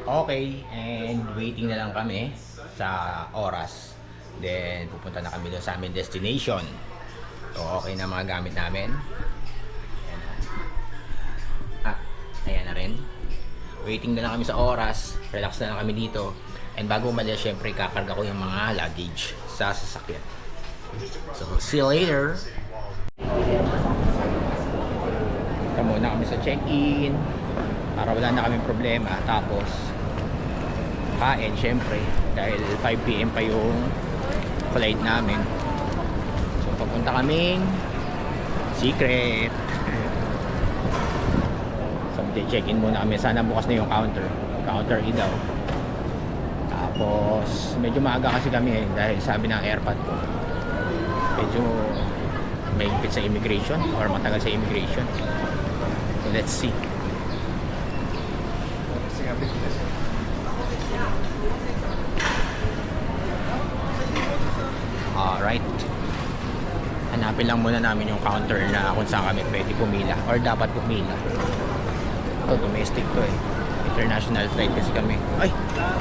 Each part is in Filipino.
Okay, and waiting na lang kami sa oras. Then pupunta na kami doon sa aming destination. So okay na mga gamit namin. Ayan na. Ayan na rin. Waiting na lang kami sa oras. Relax na lang kami dito. And bago umalis, syempre kakarga ko yung mga luggage sa sasakyan. So see you later. Ito muna kami sa check-in para wala na kaming problema. Tapos kain syempre dahil 5 PM pa yung flight namin. So papunta kaming secret. So check-in muna kami. Sana bukas na yung counter E daw. Tapos medyo maaga kasi kami dahil sabi ng airport ko medyo may higpit sa immigration or matagal sa immigration. So let's see. Alright. Hanapin lang muna namin yung counter na kung saan kami pwede pumila or dapat pumila. Ito, domestic to eh. International flight kasi kami. Ay,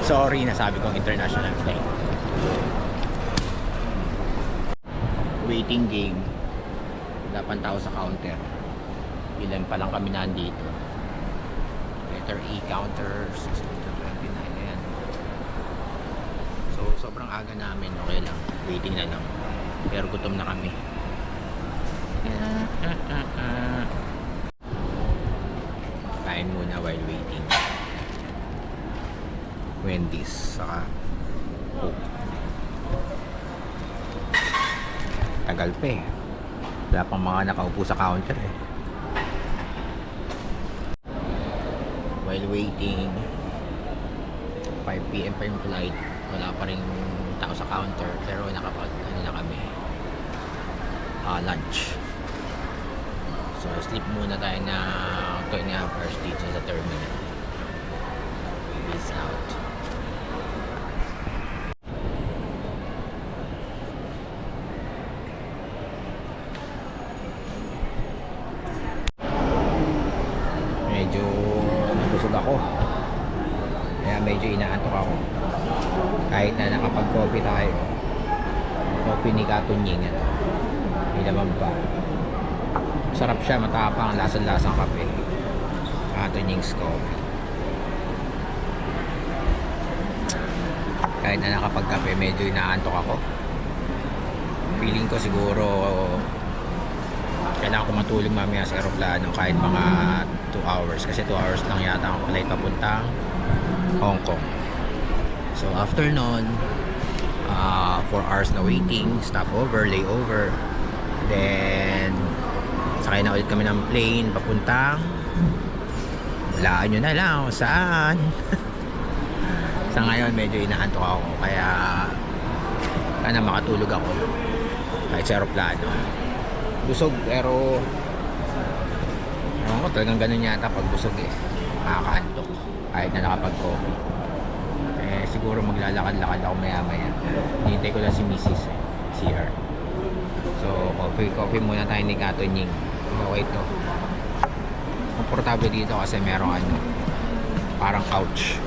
sorry, nasabi kong international flight. Waiting game. Wala pang tao sa counter. Ilan pa lang kami nandito. Letter E counter 629. Ayan. So sobrang aga namin. Okay lang. Waiting na lang. Pero gutom na kami. Kain muna while waiting. Wendy's saka Coke. Tagal pa eh. Wala pang mga nakaupo sa counter eh. While waiting, 5 PM pa yung flight. Wala pa rin tao sa counter. Pero nakapag ano na kami, lunch. So sleep muna tayo na 2.5 hours dito sa terminal. Peace out. Medyo nabusog ako, kaya medyo inaantok ako kahit na nakapag-coffee tayo. Coffee ni Katunying, may laman pa. Sarap siya, matapang, lasang-lasang kape. Katunying's coffee. Kahit na nakapag-kape, medyo inaantok ako. Feeling ko siguro kailangan ko matulog mamaya sa aeroplano kahit mga 2 hours kasi 2 hours lang yata ang flight papuntang Hong Kong. So after nun 4 hours na waiting, stopover, layover, then sakay na ulit kami ng plane papuntang, walaan nyo na lang saan. Sa ngayon medyo inaantok ako kaya sana makatulog ako kahit sa aeroplano. Busog pero talagang ganun yata pag busog eh, makakaantok kahit na nakapag-coffee. Eh siguro maglalakad-lakad ako maya maya. Hinintay ko lang si Mrs. CR. So coffee muna tayo ni Katunying. Okay to, komportable dito kasi merong ano, parang couch,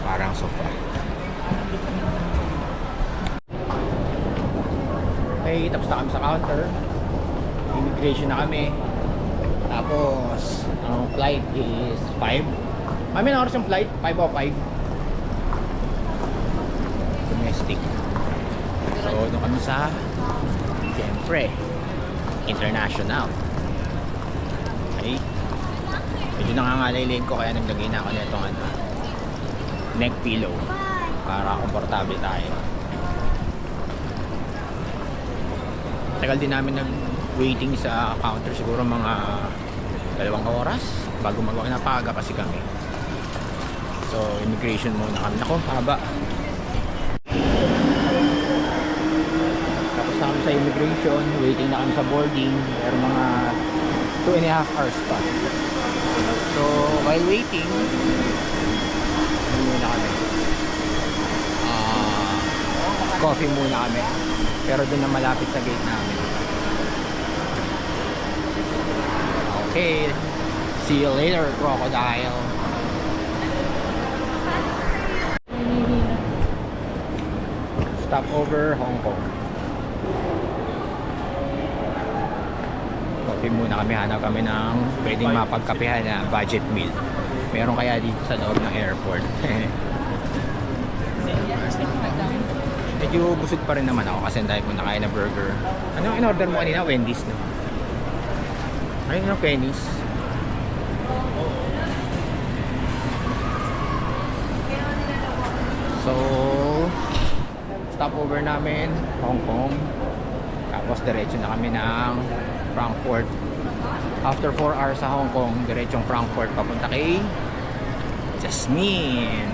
parang sofa. Okay, tapos na kami sa counter. Immigration na kami. Tapos ang flight is 5. May oras yung flight, 5:05. Domestic. So doon kami sa, siyempre, international. Okay, medyo nangangalaylayin ko kaya naglagay na ako na itong ano, neck pillow para komportable tayo. Tagal din namin ng waiting sa counter, siguro mga 2 oras bago magawa. Napaga kasi kami. So immigration muna kami. Naku, haba. Tapos na kami sa immigration, waiting na kami sa boarding. Pero mga 2.5 hours pa. So while waiting, muna kami, coffee muna kami, pero doon na malapit sa gate namin. Okay, see you later, crocodile. Stopover Hong Kong. Coffee muna kami, hanap kami ng pwedeng mapagkapehan na budget meal. Meron kaya dito sa loob ng airport. Medyo busog pa rin naman ako kasi dahil ko nakain na burger. Ano yung in-order mo kanina? Wendy's, no? Ayun yung pennies. So, stopover namin, Hong Kong. Tapos diretso na kami ng Frankfurt. After 4 hours sa Hong Kong, diretsong Frankfurt papunta kay Jasmine.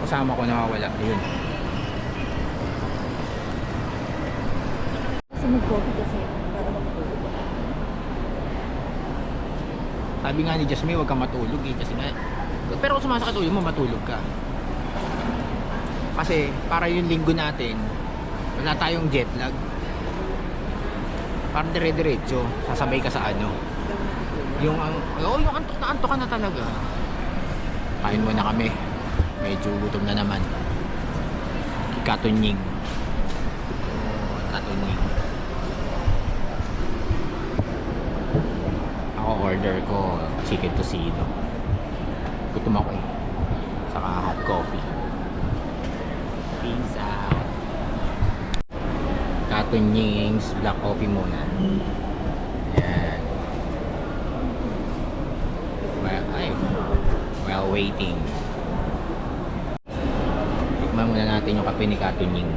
Kasama ko nawawala. Yun. Kasi mag-coffee kasi para makatulog. Sabi nga ni Jasmine, huwag kang matulog eh. Kasi nga, pero kung sumasakit ulo mo, matulog ka. Kasi para yung linggo natin, wala tayong jet lag. Parang dire-diretso, sasabay ka sa ano. Yung antok ka na talaga. Kain muna kami. Medyo gutom na naman. Katunying. Katunying. Ako order ko chicken tocino. Gutom ako eh. Saka hot coffee. Peace out. Katunying's black coffee muna. Yan. While waiting. Tikman muna natin yung kape ni Katunying.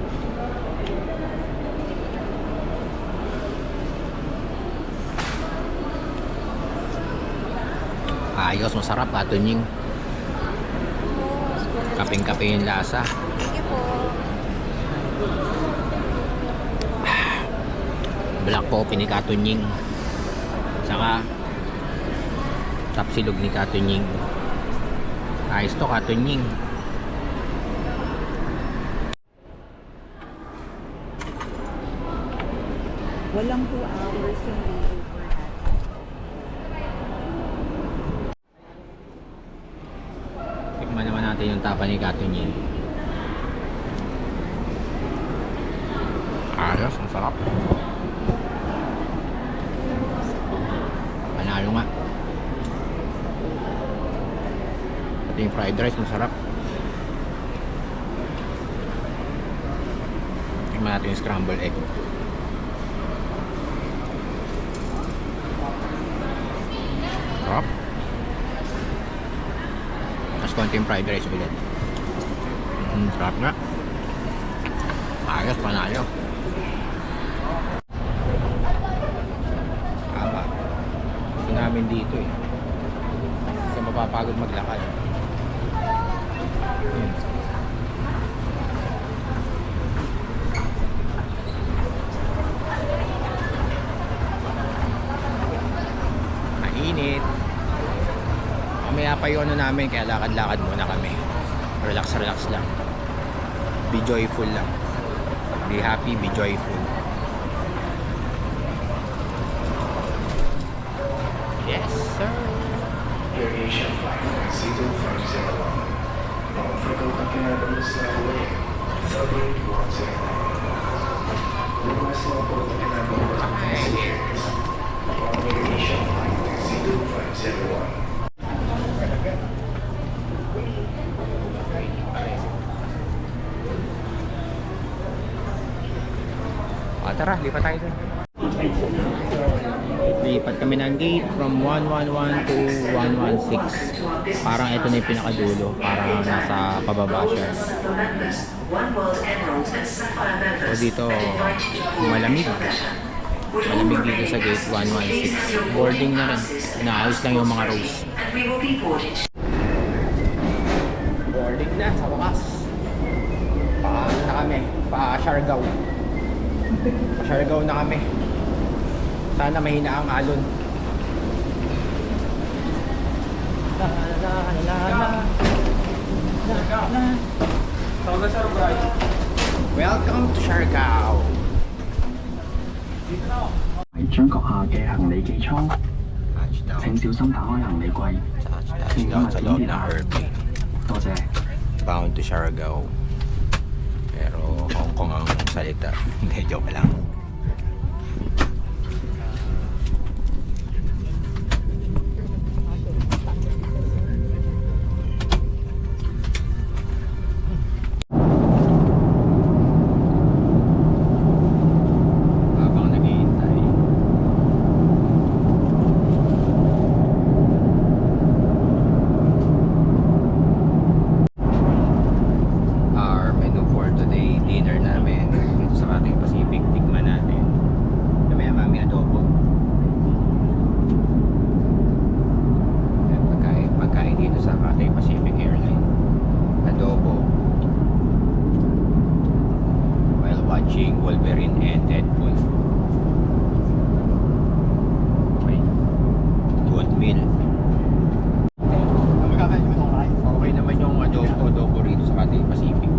Ayos, masarap Katunying. Kapeng-kape yung lasa. Thank you po. Black coffee ni Katunying. Saka tapsilog ni Katunying. Ayos to Katunying. Walang 2 hours yung layover natin. Tikman naman natin yung tapa ni Katunying. Ayos, ang sarap. Panalo nga. Ito yung fried rice, masarap. Tikman natin yung scrambled egg. Sarap. Tapos konting fried rice ulit. Sarap nga. Ayos, panalo. Tama. Gusto namin dito eh. Kasi mapapagod maglakad. Mainit. Mamaya pa yung ano namin, kaya lakad-lakad muna kami. Relax lang. Be joyful lang. Be happy, be joyful. Yes, sir. Aviation flight C2501. Africa Canada Airways, February 10. Request local Canada passengers. Aviation flight C2501. Tara, lipat tayo dun. Lipat kami ng gate from 111 to 116. Parang ito na yung pinakadulo. Parang nasa pababa siya. So dito, malamig. Malamig dito sa gate 116. Boarding na rin. Inaayos lang yung mga rows. Boarding na sa wakas. Paano na kami? Pa-Siargao. Pa-Siargao na kami. Sana mahina ang alon. Welcome to Siargao. 張閣下嘅行李寄艙， Touchdown. 請小心打開行李櫃。 Touchdown sa loob ng airplane. 多謝。 Bound to Siargao. Hong Kong ang salita. Hindi, joke lang. Habang naghihintay, our menu for today, dinner namin dito sa Cathay Pacific, tikman natin. Kami mami adobo. Yan, pagkain dito sa Cathay Pacific Airline. Adobo. While watching Wolverine and Deadpool. Okay. Good meal. Okay naman yung adobo rito sa Cathay Pacific.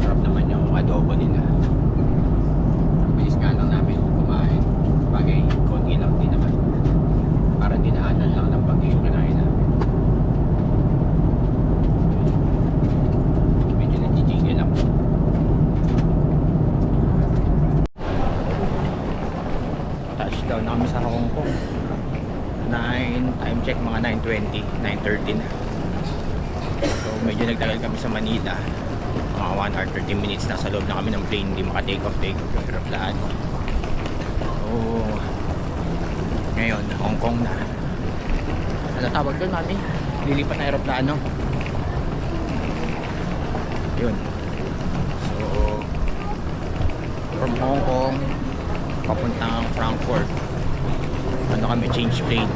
Sarap naman yung adobo nila. Bilis nga lang namin kumain. Bagay, konti lang din naman. Para dinaanan lang ng bagay yung kinain namin. Medyo nagjijigil ako. Touchdown na kami sa Hong Kong. Time check mga 9:20, 9:30 na. So medyo nagtagal kami sa Manila. Mga 1 hour 30 minutes na sa loob na kami ng plane. Hindi maka-take off yung aeroplano. So ngayon, Hong Kong na. Ano tawag doon, mami? Lilipat na aeroplano. Yun. So from Hong Kong papuntang Frankfurt. Ano kami, change plane.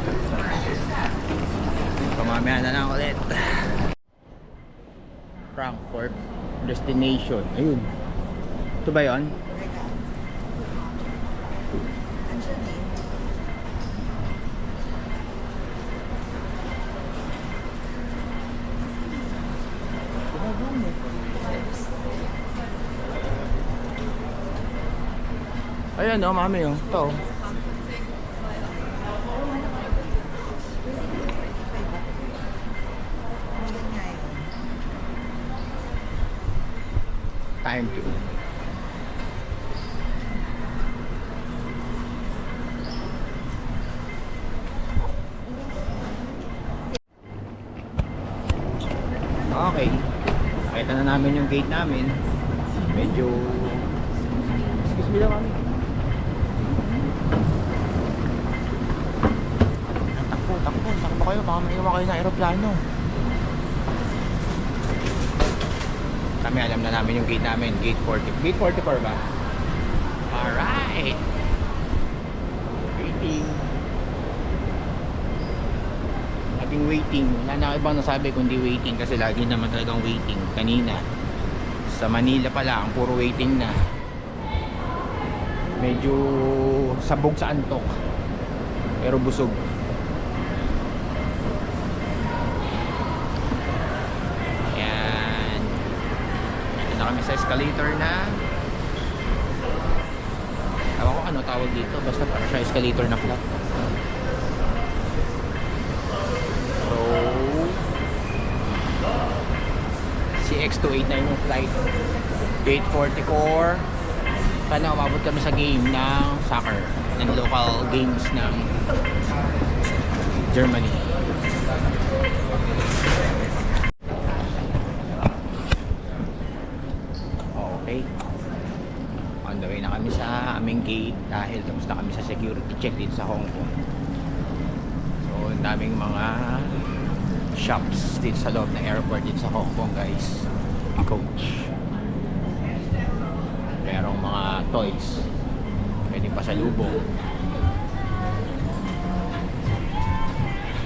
Pamamaya na lang ulit. Frankfurt destination. Ayun. Ito ba yun? Ayan o, mami o. Ito. Time to. Okay. Nakita na namin yung gate namin. Medyo... Excuse me lang, mami. Takbo kayo. Baka maiwan kayo ng aeroplano. Kami alam na namin yung gate namin, gate 40. Gate 44 ba? Alright! Waiting. Laging waiting. Wala na ibang nasabi kundi waiting kasi lagi naman talagang waiting. Kanina, sa Manila pala, ang puro waiting na. Medyo sabog sa antok. Pero busog. Kami sa escalator na ewan ko ano tawag dito, basta para siya escalator na flat. So CX289 yung flight, gate 44. Sana umabot kami sa game ng soccer, ng local games ng Germany. On the way na kami sa aming gate dahil tapos na kami sa security check dito sa Hong Kong. So, ang daming mga shops dito sa loob ng airport dito sa Hong Kong, guys. Coach. Merong mga toys. Pwedeng pasalubong.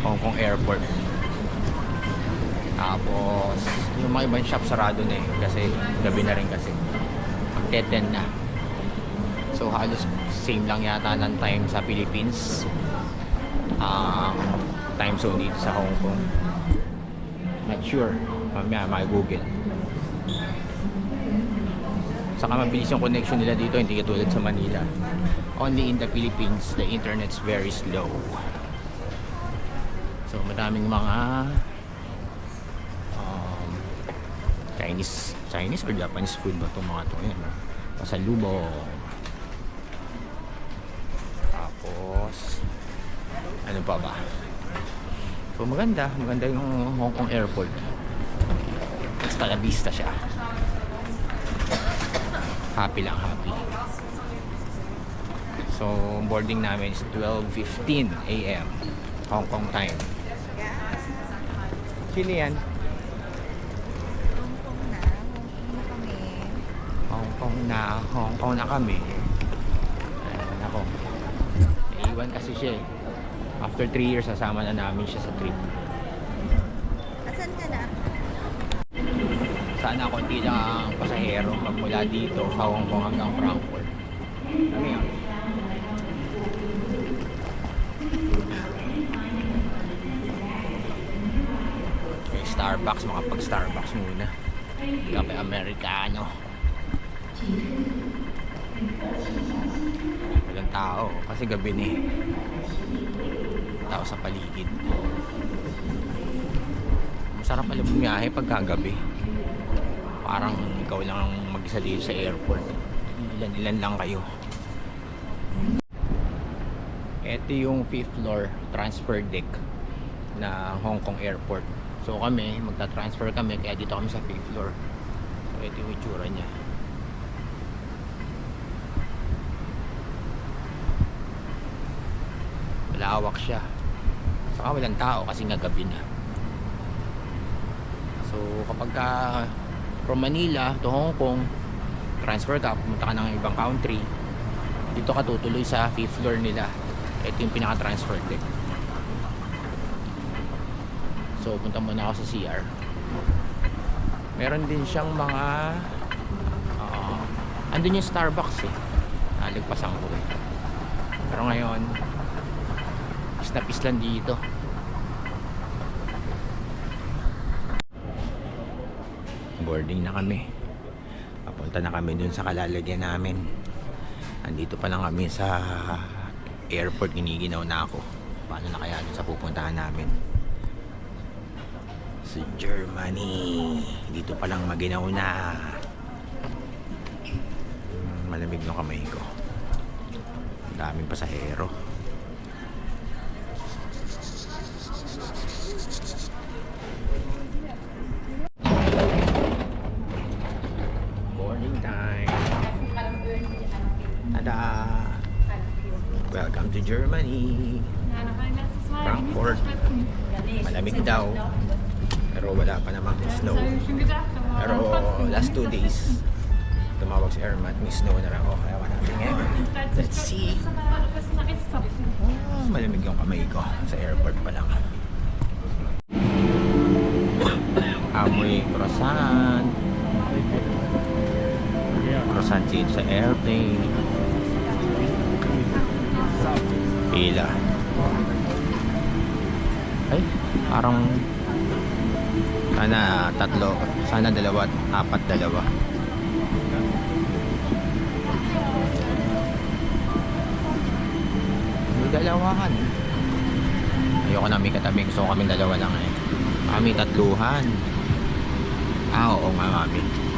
Hong Kong Airport. Tapos, yung mga ibang shop sarado na eh. Kasi gabi na rin kasi. Mag-10 na. So halos same lang yata ng time sa Philippines. Time zone dito sa Hong Kong. Not sure. Mamaya mag-google. Saka mabilis yung connection nila dito, hindi katulad sa Manila. Only in the Philippines, the internet's very slow. So madaming mga Chinese or Japanese food ba itong mga to? Ayan, no? Pasalubong. Tapos, ano pa ba? So maganda yung Hong Kong airport. Hasta la vista siya. Happy. So boarding namin is 12:15 AM Hong Kong time. Sino yan? Hong Kong na kami. Ayun ako. Naiwan kasi siya eh. After 3 years, sasama na namin siya sa trip. Asan ka na? Sana konti lang ang pasahero magmula dito sa Hong Kong hanggang Frankfurt. Ano yan? May Starbucks, makapag-Starbucks muna. Kape Americano. Walang tao kasi gabi na eh. Tao sa paligid. Masarap pala bumiyahe pagkagabi. Parang ikaw lang ang mag-isa dito sa airport. Ilan lang kayo. Ito yung 5th floor transfer deck na Hong Kong Airport. So kami, magta-transfer kami kaya dito kami sa 5th floor. So ito yung itsura niya. Malawak siya. Saka walang tao kasi nga gabi na. So kapag ka from Manila to Hong Kong, transfer ka, pumunta ka ng ibang country, dito ka tutuloy sa 5th floor nila. Ito yung pinaka-transfer deck. So punta muna ako sa CR. Meron din siyang mga andun yung Starbucks eh. Nalagpasan ko eh. Pero ngayon islan dito. Boarding na kami. Papunta na kami dun sa kalalagyan namin. Andito pa lang kami sa airport. Giniginaw na ako. Paano na kaya dun sa pupuntahan namin? Sa Germany. Dito pa lang maginaw na. Malamig yung kamay ko. Ang daming pasahero. Welcome to Germany. Frankfurt. Malamig daw. Pero wala pa namang snow. Pero last 2 days tumawag si Airmat, may snow na raw. Kaya wala natin ngayon. Let's see. Malamig yung kamay ko sa airport pa lang. Amoy croissant. Croissant dito sa airplane. Pila. Ay, parang sana 3, sana 2 at 4 2. May dalawahan. Ayoko na may katabi. Gusto ko kaming 2 lang eh. Kami 3. Oo nga mami.